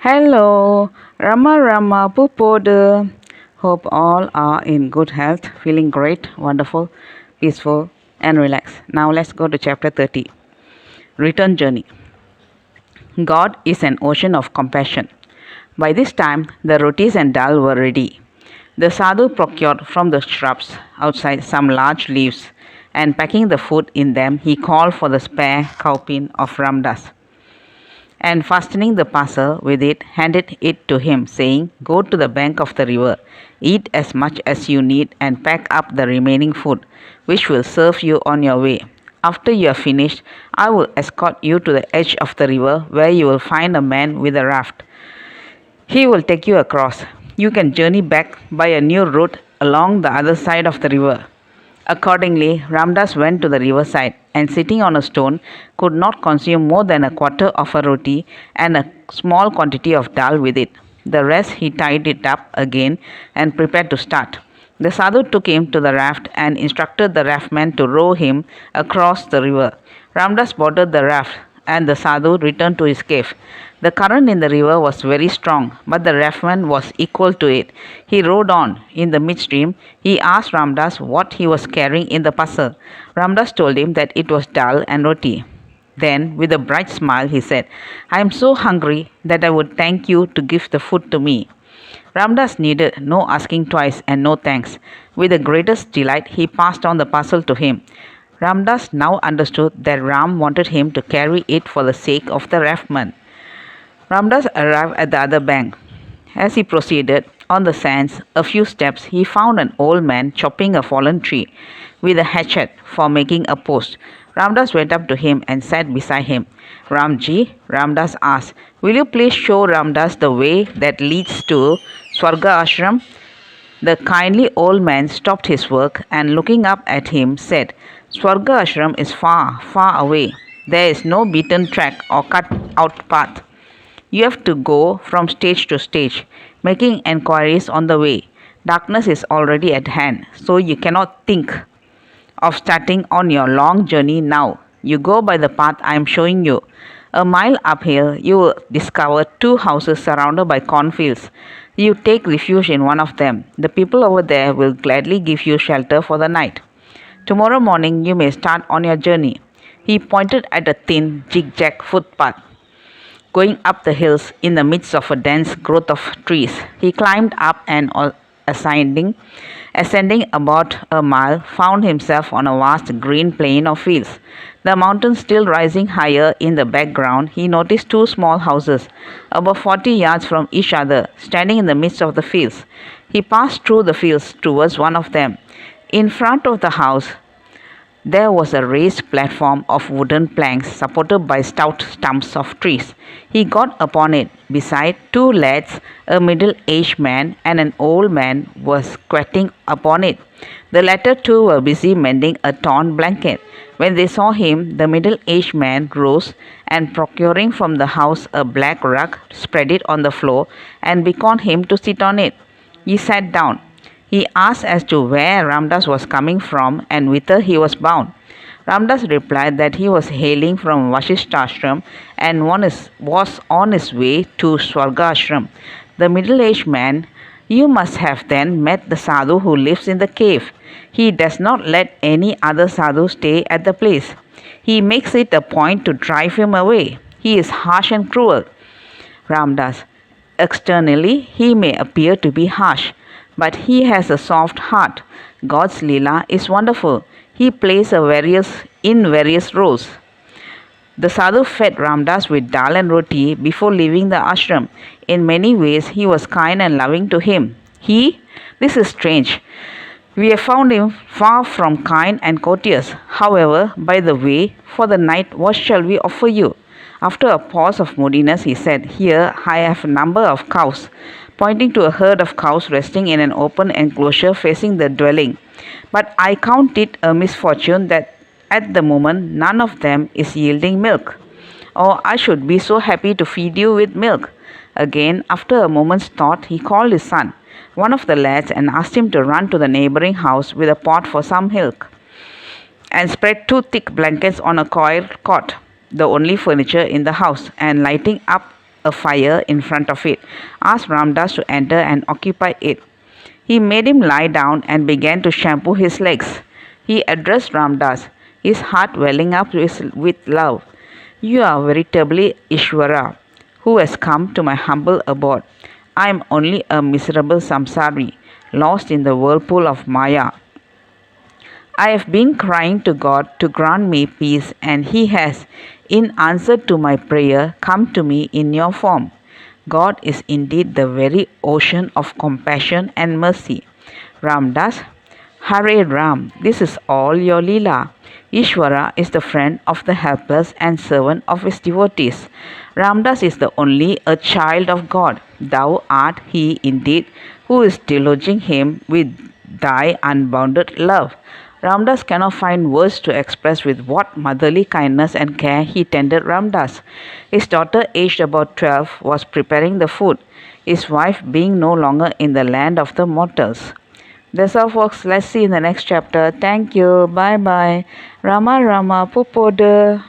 Hello, Rama Rama Pupodu. Hope all are in good health, feeling great, wonderful, peaceful, and relaxed. Now let's go to chapter 30. Return Journey. God is an ocean of compassion. By this time, the rotis and dal were ready. The sadhu procured from the shrubs outside some large leaves, and packing the food in them, he called for the spare cowpin of Ramdas, and fastening the parcel with it, handed it to him, saying, "Go to the bank of the river, eat as much as you need, and pack up the remaining food, which will serve you on your way. After you are finished, I will escort you to the edge of the river, where you will find a man with a raft. He will take you across. You can journey back by a new route along the other side of the river." Accordingly, Ramdas went to the riverside, and sitting on a stone, could not consume more than a quarter of a roti and a small quantity of dal with it. The rest he tied it up again and prepared to start. The sadhu took him to the raft and instructed the raftman to row him across the river. Ramdas boarded the raft, and the sadhu returned to his cave. The current in the river was very strong, but the raftman was equal to it. He rowed on. In the midstream, he asked Ramdas what he was carrying in the parcel. Ramdas told him that it was dal and roti. Then, with a bright smile, he said, "I am so hungry that I would thank you to give the food to me." Ramdas needed no asking twice and no thanks. With the greatest delight, he passed on the parcel to him. Ramdas now understood that Ram wanted him to carry it for the sake of the raftman. Ramdas arrived at the other bank. As he proceeded on the sands a few steps, he found an old man chopping a fallen tree with a hatchet for making a post. Ramdas went up to him and sat beside him. "Ramji," Ramdas asked, "will you please show Ramdas the way that leads to Swarga Ashram?" The kindly old man stopped his work and, looking up at him, said, "Swarga Ashram is far, far away. There is no beaten track or cut out path. You have to go from stage to stage, making enquiries on the way. Darkness is already at hand, so you cannot think of starting on your long journey now. You go by the path I am showing you. A mile uphill, you will discover two houses surrounded by cornfields. You take refuge in one of them. The people over there will gladly give you shelter for the night. Tomorrow morning, you may start on your journey." He pointed at a thin, zigzag footpath going up the hills in the midst of a dense growth of trees. He climbed up and, ascending about a mile, found himself on a vast green plain of fields. The mountains still rising higher in the background, he noticed two small houses, about 40 yards from each other, standing in the midst of the fields. He passed through the fields towards one of them. In front of the house, there was a raised platform of wooden planks supported by stout stumps of trees. He got upon it. Beside, two lads, a middle-aged man and an old man, were squatting upon it. The latter two were busy mending a torn blanket. When they saw him, the middle-aged man rose and, procuring from the house a black rug, spread it on the floor and beckoned him to sit on it. He sat down. He asked as to where Ramdas was coming from and whither he was bound. Ramdas replied that he was hailing from Vashishta and was on his way to Swarga Ashram. The middle-aged man, "You must have then met the sadhu who lives in the cave. He does not let any other sadhu stay at the place. He makes it a point to drive him away. He is harsh and cruel." Ramdas: "Externally, he may appear to be harsh, but he has a soft heart. God's Leela is wonderful. He plays in various roles." The sadhu fed Ramdas with dal and roti before leaving the ashram. In many ways, he was kind and loving to him. This is strange. We have found him far from kind and courteous. However, by the way, for the night, what shall we offer you?" After a pause of moodiness, he said, "Here I have a number of cows," pointing to a herd of cows resting in an open enclosure facing the dwelling. "But I count it a misfortune that at the moment none of them is yielding milk. Oh, I should be so happy to feed you with milk." Again, after a moment's thought, he called his son, one of the lads, and asked him to run to the neighboring house with a pot for some milk, and spread two thick blankets on a coir cot, the only furniture in the house, and lighting up a fire in front of it, asked Ramdas to enter and occupy it. He made him lie down and began to shampoo his legs. He addressed Ramdas, his heart welling up with love. You are veritably Ishvara, who has come to my humble abode. I am only a miserable samsari, lost in the whirlpool of Maya. I have been crying to God to grant me peace, and He has, in answer to my prayer, come to me in your form. God is indeed the very ocean of compassion and mercy. Ramdas, Hare Ram, this is all your Leela. Ishvara is the friend of the helpless and servant of his devotees. Ramdas is the only a child of God. Thou art he indeed who is deluging him with thy unbounded love. Ramdas cannot find words to express with what motherly kindness and care he tended Ramdas. His daughter, aged about 12, was preparing the food, his wife being no longer in the land of the mortals. That's all, folks. Let's see in the next chapter. Thank you. Bye bye. Rama Rama Pupoda.